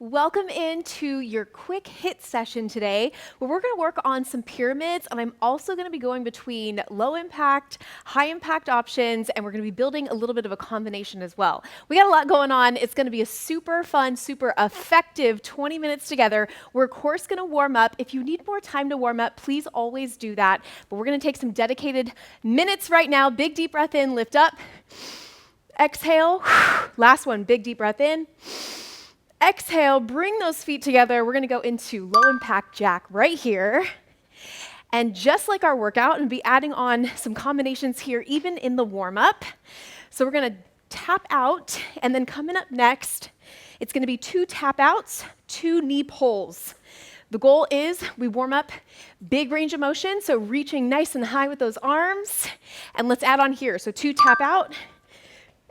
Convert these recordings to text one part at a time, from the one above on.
Welcome into your quick HIIT session today, where we're going to work on some pyramids, and I'm also going to be going between low impact, high impact options, and we're going to be building a little bit of a combination as well. We got a lot going on. It's going to be a super fun, super effective 20 minutes together. We're of course going to warm up. If you need more time to warm up, please always do that. But we're going to take some dedicated minutes right now. Big deep breath in, lift up. Exhale. Last one, big deep breath in. Exhale, bring those feet together. We're gonna go into low impact jack right here. And just like our workout, and be adding on some combinations here, even in the warm up. So we're gonna tap out, and then coming up next, it's gonna be 2 tap outs, 2 knee pulls. The goal is we warm up big range of motion, so reaching nice and high with those arms. And let's add on here. So 2 tap out,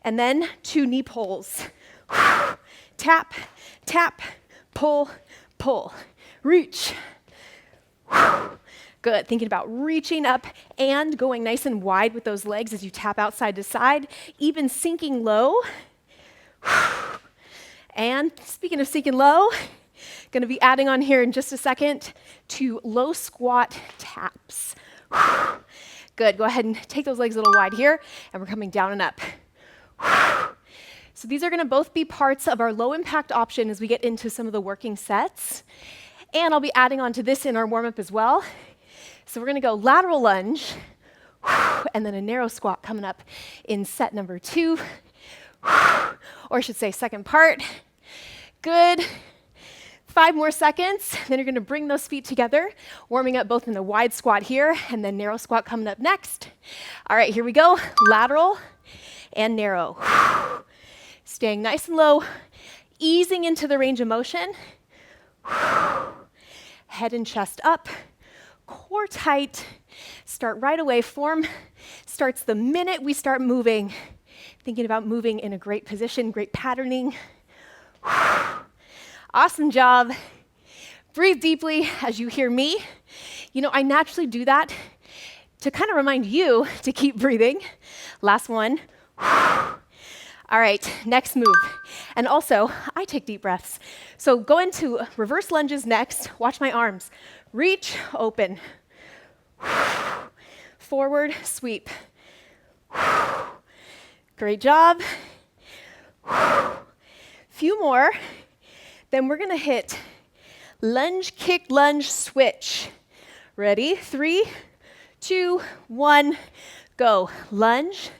and then 2 knee pulls. Tap, tap, pull, pull. Reach. Good. Thinking about reaching up and going nice and wide with those legs as you tap out side to side, even sinking low. And speaking of sinking low, going to be adding on here in just a second to low squat taps. Good. Go ahead and take those legs a little wide here, and we're coming down and up. So these are going to both be parts of our low impact option as we get into some of the working sets. And I'll be adding on to this in our warm up as well. So we're going to go lateral lunge, and then a narrow squat coming up in set number 2, or I should say second part. Good. 5 more seconds. Then you're going to bring those feet together, warming up both in the wide squat here, and then narrow squat coming up next. All right, here we go. Lateral and narrow. Staying nice and low, easing into the range of motion. Head and chest up, core tight. Start right away. Form starts the minute we start moving. Thinking about moving in a great position, great patterning. Awesome job. Breathe deeply as you hear me. You know, I naturally do that to kind of remind you to keep breathing. Last one. All right, next move. And also, I take deep breaths. So go into reverse lunges next. Watch my arms. Reach, open. Forward, sweep. Great job. Few more. Then we're gonna hit lunge, kick, lunge, switch. Ready? 3, 2, 1, go. Lunge,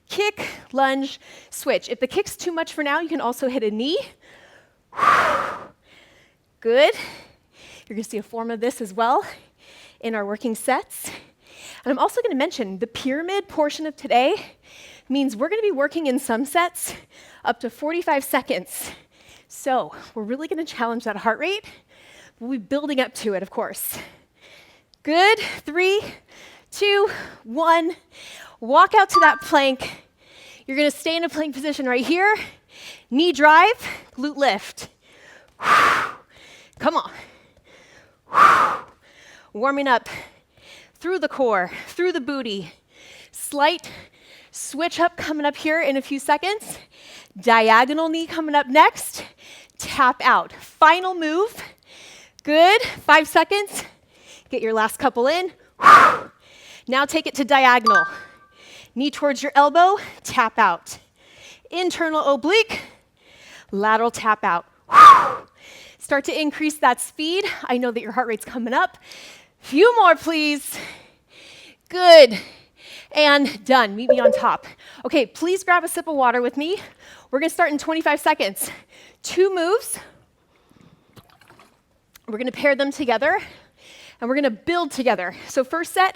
kick, lunge, switch. If the kick's too much for now, you can also hit a knee. Good. You're gonna see a form of this as well in our working sets. And I'm also gonna mention the pyramid portion of today means we're gonna be working in some sets up to 45 seconds. So we're really gonna challenge that heart rate. We'll be building up to it, of course. Good. 3, 2, 1. Walk out to that plank. You're gonna stay in a plank position right here. Knee drive, glute lift. Come on. Warming up through the core, through the booty. Slight switch up coming up here in a few seconds. Diagonal knee coming up next. Tap out. Final move. Good. 5 seconds. Get your last couple in. Now take it to diagonal. Knee towards your elbow, tap out. Internal oblique, lateral tap out. Start to increase that speed. I know that your heart rate's coming up. Few more, please. Good. And done. Meet me on top. Okay, please grab a sip of water with me. We're gonna start in 25 seconds. 2 moves. We're gonna pair them together, and we're gonna build together. So first set,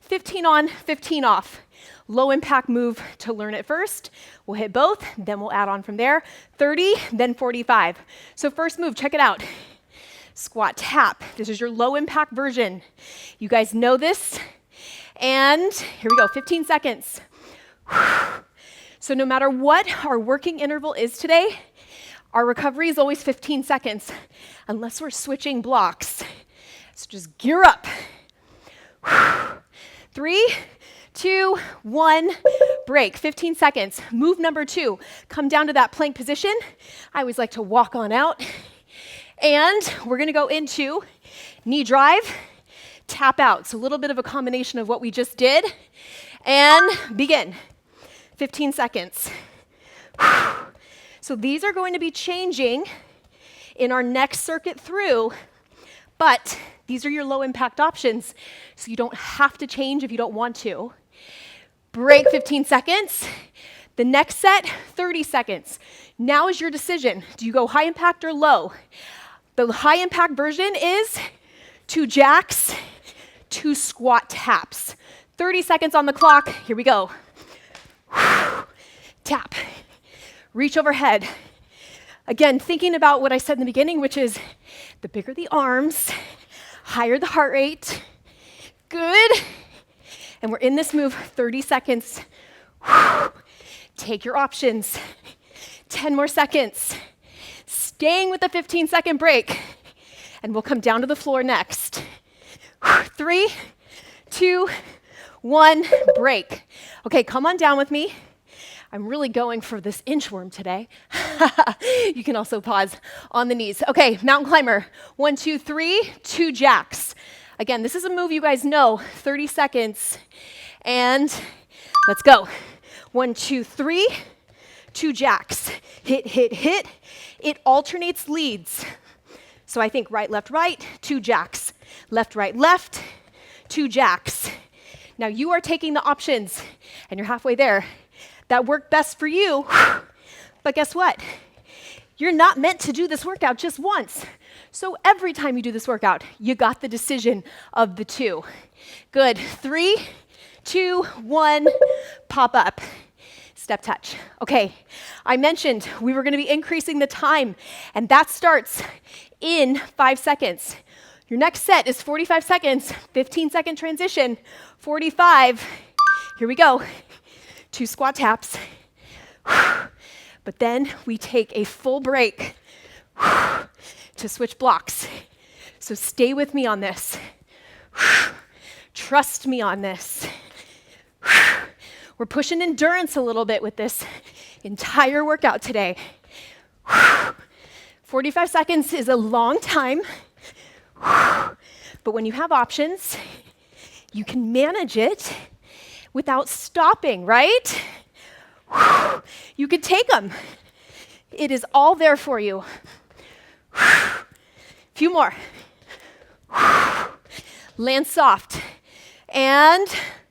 15 on, 15 off. Low impact move to learn it first. We'll hit both, then we'll add on from there. 30, then 45. So first move, check it out. Squat tap. This is your low impact version. You guys know this. And here we go, 15 seconds. So no matter what our working interval is today, our recovery is always 15 seconds, unless we're switching blocks. So just gear up. 3, 2, 1, break. 15 seconds. Move number 2. Come down to that plank position. I always like to walk on out. And we're gonna go into knee drive, tap out. So a little bit of a combination of what we just did. And begin. 15 seconds. So these are going to be changing in our next circuit through, but these are your low impact options, so you don't have to change if you don't want to. Break 15 seconds. The next set, 30 seconds. Now is your decision. Do you go high impact or low? The high impact version is 2 jacks, 2 squat taps. 30 seconds on the clock. Here we go. Tap. Reach overhead. Again, thinking about what I said in the beginning, which is the bigger the arms, higher the heart rate. Good. And we're in this move 30 seconds. Take your options. 10 more seconds. Staying with the 15-second break. And we'll come down to the floor next. 3, 2, 1, break. Okay, come on down with me. I'm really going for this inchworm today. You can also pause on the knees. Okay, mountain climber. 1, 2, 3, 2 jacks. Again, this is a move you guys know. 30 seconds. And let's go. 1, 2, 3, 2 jacks. Hit, hit, hit. It alternates leads. So I think right, 2 jacks. Left, 2 jacks. Now you are taking the options, and you're halfway there, that work best for you. But guess what? You're not meant to do this workout just once. So every time you do this workout, you got the decision of the 2. Good. 3, 2, 1, pop up. Step touch. Okay, I mentioned we were going to be increasing the time, and that starts in 5 seconds. Your next set is 45 seconds, 15-second transition, 45. Here we go. 2 squat taps. But then we take a full break to switch blocks. So stay with me on this. Trust me on this. We're pushing endurance a little bit with this entire workout today. 45 seconds is a long time, but when you have options, you can manage it without stopping, right? You can take them. It is all there for you. Few more. Land soft. And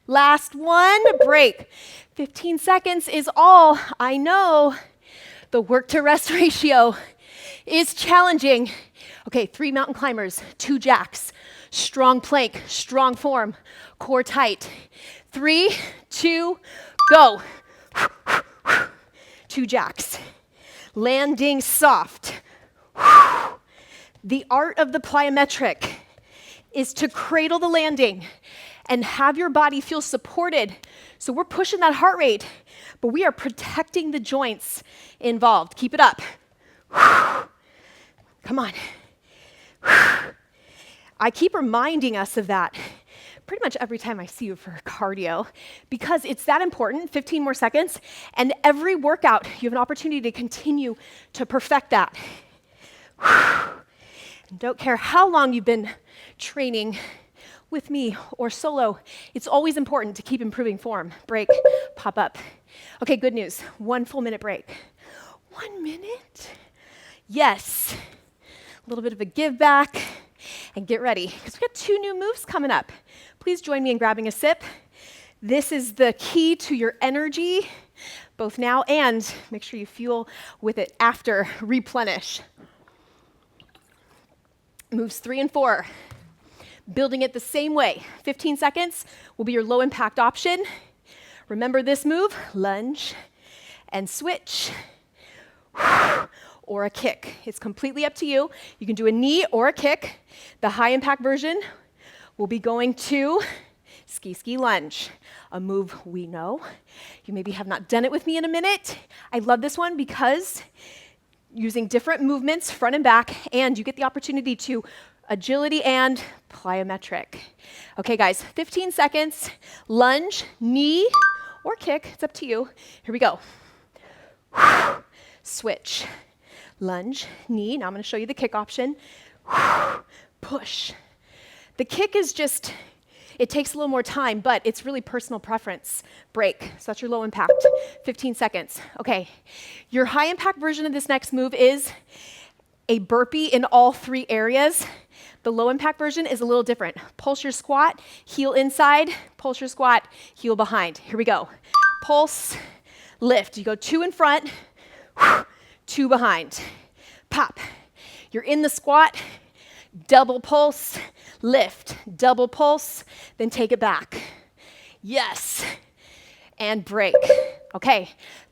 last one, break. 15 seconds is all. I know the work to rest ratio is challenging. Okay, 3 mountain climbers, 2 jacks, strong plank, strong form, core tight. 3, 2, go. 2 jacks. Landing soft. The art of the plyometric is to cradle the landing and have your body feel supported. So we're pushing that heart rate, but we are protecting the joints involved. Keep it up. Come on. I keep reminding us of that pretty much every time I see you for cardio, because it's that important. 15 more seconds, and every workout, you have an opportunity to continue to perfect that. And don't care how long you've been training with me or solo, it's always important to keep improving form. Break, pop up. Okay, good news. 1 full minute break. 1 minute? Yes. A little bit of a give back, and get ready, because we got 2 new moves coming up. Please join me in grabbing a sip. This is the key to your energy, both now and make sure you fuel with it after. Replenish. Moves 3 and 4. Building it the same way. 15 seconds will be your low impact option. Remember this move, lunge and switch, or a kick. It's completely up to you. You can do a knee or a kick. The high impact version will be going to ski ski lunge, a move we know. You maybe have not done it with me in a minute. I love this one because using different movements, front and back, and you get the opportunity to agility and plyometric. Okay, guys, 15 seconds, lunge, knee, or kick, it's up to you. Here we go. Switch, lunge, knee. Now I'm going to show you the kick option. Push. The kick is just, it takes a little more time, but it's really personal preference. Break. So that's your low impact. 15 seconds. Okay. Your high impact version of this next move is a burpee in all 3 areas. The low impact version is a little different. Pulse your squat, heel inside, pulse your squat, heel behind. Here we go. Pulse, lift. You go 2 in front, 2 behind. Pop. You're in the squat, double pulse, lift, double pulse, then take it back. Yes. And break. Okay.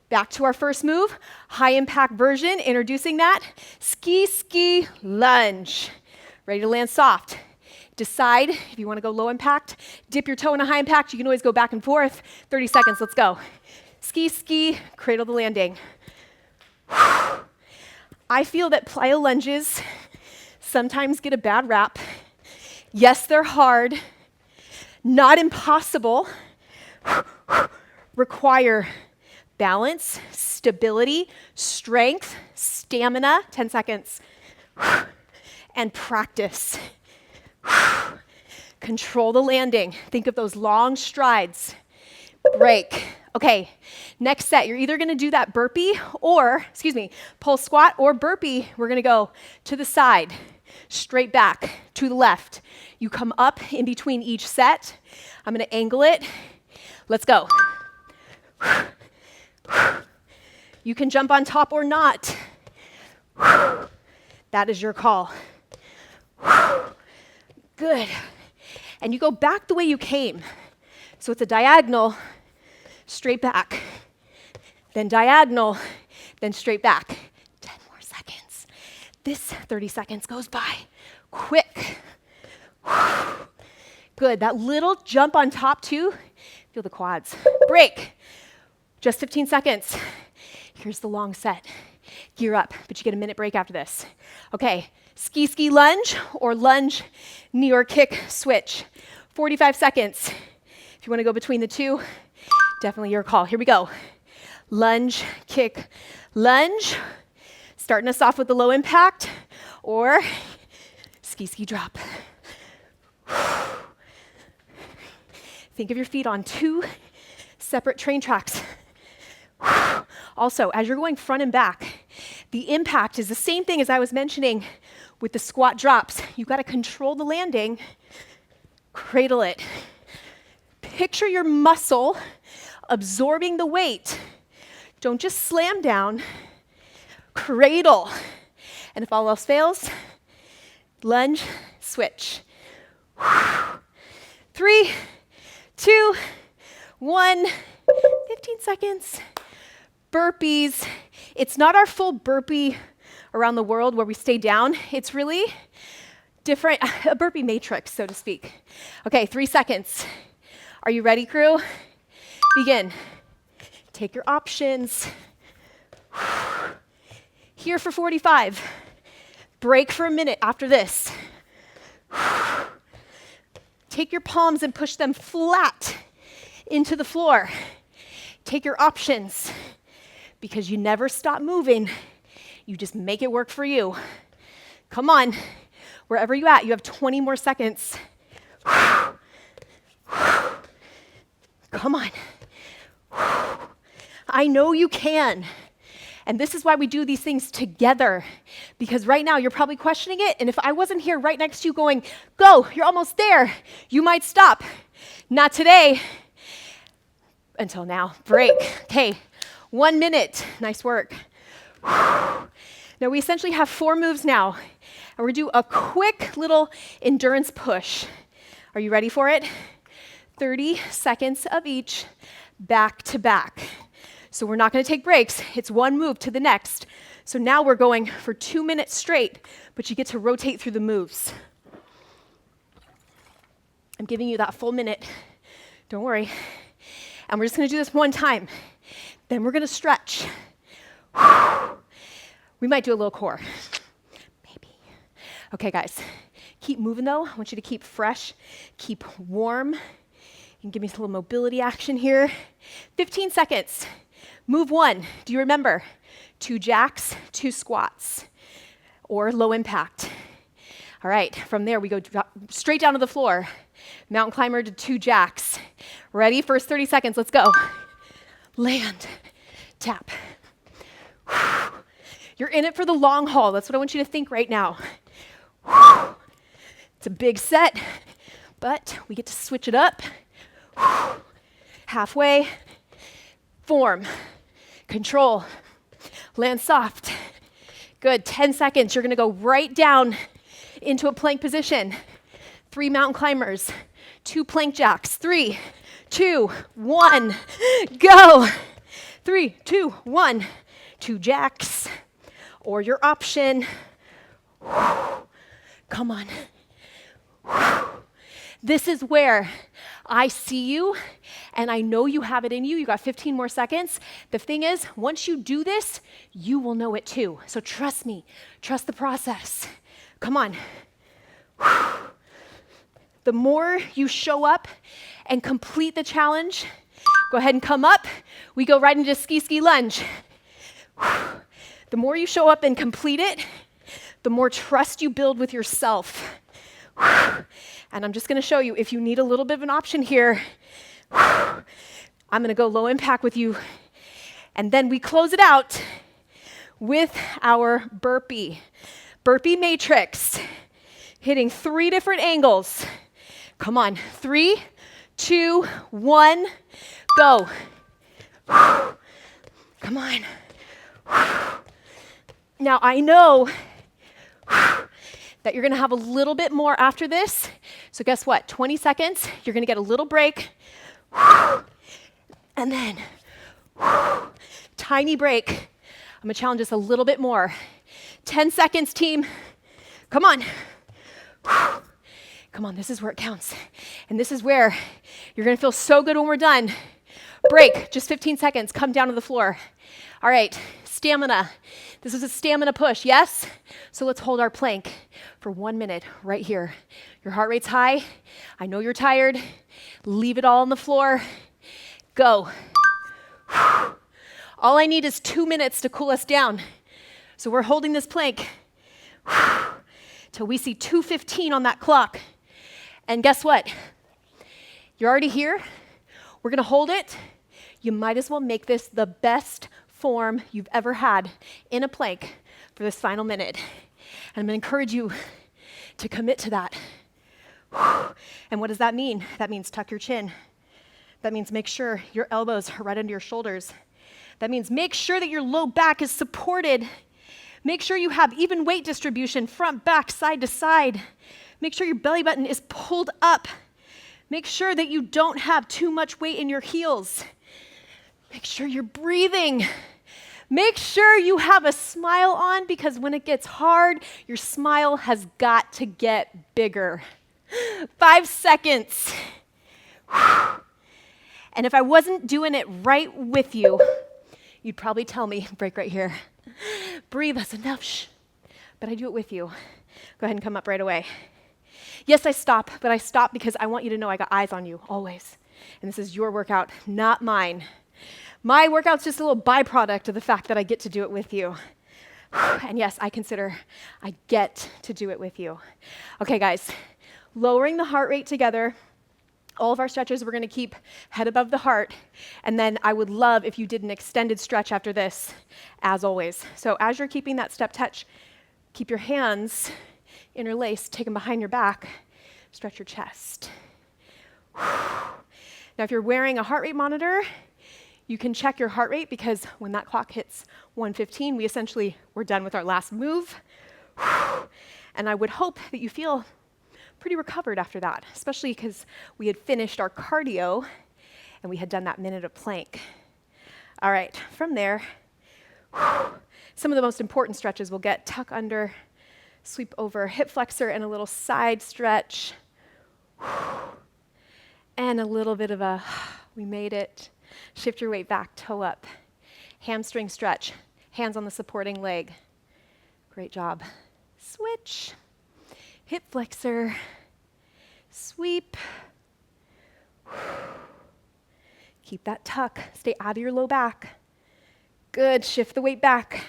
Back to our first move, high impact version, introducing that. Ski lunge. Ready to land soft. Decide if you want to go low impact, dip your toe in a high impact. You can always go back and forth. 30 seconds, let's go. Ski, cradle the landing. I feel that plyo lunges sometimes get a bad rap. Yes, they're hard, not impossible, require balance, stability, strength, stamina, 10 seconds, and practice. Control the landing. Think of those long strides. Break. Okay, next set, you're either gonna do that burpee or, pull squat or burpee. We're gonna go to the side, straight back, to the left. You come up in between each set. I'm gonna angle it. Let's go. You can jump on top or not. That is your call. Good. And you go back the way you came. So it's a diagonal, straight back, then diagonal, then straight back. 10 more seconds. This 30 seconds goes by quick. Good. That little jump on top too. Feel the quads. Break. Just 15 seconds. Here's the long set. Gear up, but you get a minute break after this. Okay, ski lunge or lunge, knee or kick, switch. 45 seconds. If you want to go between the two, definitely your call. Here we go. Lunge, kick, lunge. Starting us off with the low impact or ski drop. Think of your feet on 2 separate train tracks. Also, as you're going front and back, the impact is the same thing as I was mentioning with the squat drops. You've got to control the landing, cradle it. Picture your muscle absorbing the weight. Don't just slam down, cradle. And if all else fails, lunge, switch. 3, 2, 1, 15 seconds. Burpees. It's not our full burpee around the world where we stay down. It's really different, a burpee matrix, so to speak. Okay, 3 seconds. Are you ready, crew? Begin. Take your options. Here for 45. Break for a minute after this. Take your palms and push them flat into the floor. Take your options. Because you never stop moving, you just make it work for you. Come on, wherever you're at, you have 20 more seconds. Come on. I know you can. And this is why we do these things together. Because right now you're probably questioning it, and if I wasn't here right next to you going, go, you're almost there, you might stop. Not today. Until now. Break. Okay. 1 minute. Nice work. Now we essentially have 4 moves now. And we're going to do a quick little endurance push. Are you ready for it? 30 seconds of each, back to back. So we're not going to take breaks. It's one move to the next. So now we're going for 2 minutes straight, but you get to rotate through the moves. I'm giving you that full minute. Don't worry. And we're just going to do this one time. Then we're going to stretch. We might do a little core. Maybe. Okay, guys. Keep moving, though. I want you to keep fresh, keep warm. You can give me a little mobility action here. 15 seconds. Move 1. Do you remember? 2 jacks, 2 squats, or low impact. All right, from there we go straight down to the floor. Mountain climber to 2 jacks. Ready? First 30 seconds, let's go. Land, tap. You're in it for the long haul. That's what I want you to think right now. It's a big set, but we get to switch it up. Halfway, form, control, land soft. Good, 10 seconds. You're gonna go right down into a plank position. 3 mountain climbers, 2 plank jacks. 3, 2, 1, go. 3, 2, 1, 2 jacks, or your option. Come on. This is where I see you, and I know you have it in you. You got 15 more seconds. The thing is, once you do this, you will know it too. So trust me, trust the process. Come on. The more you show up and complete the challenge, go ahead and come up. We go right into ski lunge. The more you show up and complete it, the more trust you build with yourself. And I'm just gonna show you, if you need a little bit of an option here, I'm gonna go low impact with you. And then we close it out with our burpee. Burpee matrix, hitting 3 different angles. Come on, 3, 2, 1, go. Come on. Now I know that you're gonna have a little bit more after this. So guess what? 20 seconds, you're gonna get a little break. And then, tiny break. I'm gonna challenge us a little bit more. 10 seconds, team. Come on. Come on, this is where it counts. And this is where you're gonna feel so good when we're done. Break, just 15 seconds, come down to the floor. All right, stamina. This is a stamina push, yes? So let's hold our plank for 1 minute right here. Your heart rate's high. I know you're tired. Leave it all on the floor. Go. All I need is 2 minutes to cool us down. So we're holding this plank till we see 2:15 on that clock. And guess what? You're already here. We're gonna hold it. You might as well make this the best form you've ever had in a plank for this final minute. And I'm gonna encourage you to commit to that. And what does that mean? That means tuck your chin. That means make sure your elbows are right under your shoulders. That means make sure that your low back is supported. Make sure you have even weight distribution, front, back, side to side. Make sure your belly button is pulled up. Make sure that you don't have too much weight in your heels. Make sure you're breathing. Make sure you have a smile on, because when it gets hard, your smile has got to get bigger. 5 seconds. And if I wasn't doing it right with you, you'd probably tell me, break right here. Breathe, that's enough, shh. But I do it with you. Go ahead and come up right away. Yes, I stop, but I stop because I want you to know I got eyes on you, always. And this is your workout, not mine. My workout's just a little byproduct of the fact that I get to do it with you. And yes, I consider I get to do it with you. Okay, guys, lowering the heart rate together. All of our stretches, we're gonna keep head above the heart. And then I would love if you did an extended stretch after this, as always. So as you're keeping that step touch, keep your hands interlaced, take them behind your back, stretch your chest. Now, if you're wearing a heart rate monitor, you can check your heart rate, because when that clock hits 1:15, we're done with our last move. And I would hope that you feel pretty recovered after that, especially because we had finished our cardio and we had done that minute of plank. All right, from there, some of the most important stretches we'll get: tuck under, sweep over, hip flexor, and a little side stretch. And a little bit of a, we made it. Shift your weight back, toe up. Hamstring stretch, hands on the supporting leg. Great job. Switch. Hip flexor, sweep. Keep that tuck, stay out of your low back. Good, shift the weight back.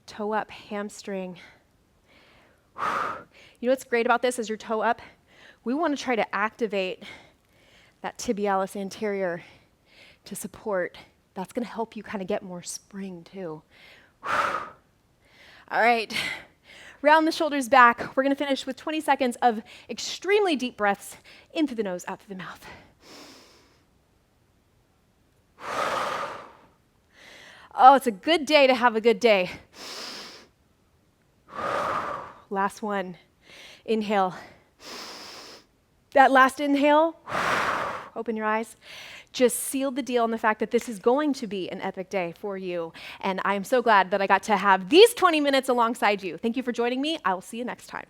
Toe up, hamstring. You know what's great about this as your toe up? We want to try to activate that tibialis anterior to support. That's going to help you kind of get more spring too. All right, round the shoulders back. We're going to finish with 20 seconds of extremely deep breaths in through the nose, out through the mouth. Oh, it's a good day to have a good day. Last one. Inhale. That last inhale, open your eyes. Just sealed the deal on the fact that this is going to be an epic day for you. And I'm so glad that I got to have these 20 minutes alongside you. Thank you for joining me. I will see you next time.